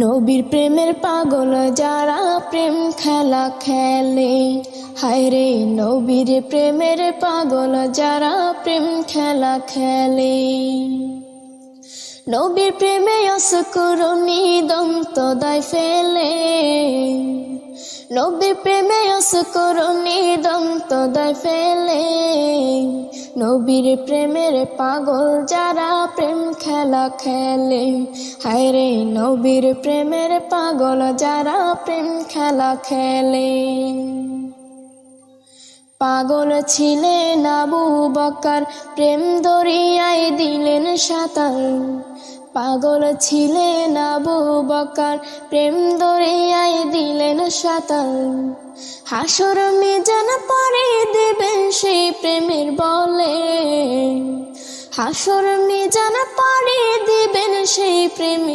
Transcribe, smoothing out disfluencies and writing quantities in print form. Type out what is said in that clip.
নবীর প্রেমের পাগল যারা প্রেম খেলা খেলে, হায়রে নবীর প্রেমের পাগল যারা প্রেম খেলা খেলে। নবীর প্রেমে অসকরুণী দন্তদায় ফেলে, নবীর প্রেমে অসকরুণী দন্তদায় ফেলে। নবীর প্রেমের পাগল যারা প্রেম খেলা খেলে, হায়রে নবীর প্রেমের পাগল যারা প্রেম খেলা খেলে। পাগল ছিলেন আবু বকর, প্রেম দরিয়ায় দিলেন সাঁতার। পাগল ছিলেন আবু বকর, প্রেম দরিয়ায় দিলেন সাঁতার। হাসর মিজান পরে দেবেন সেই প্রেমের বলে, হাসর মিজান পরে দিবেন সেই প্রেমের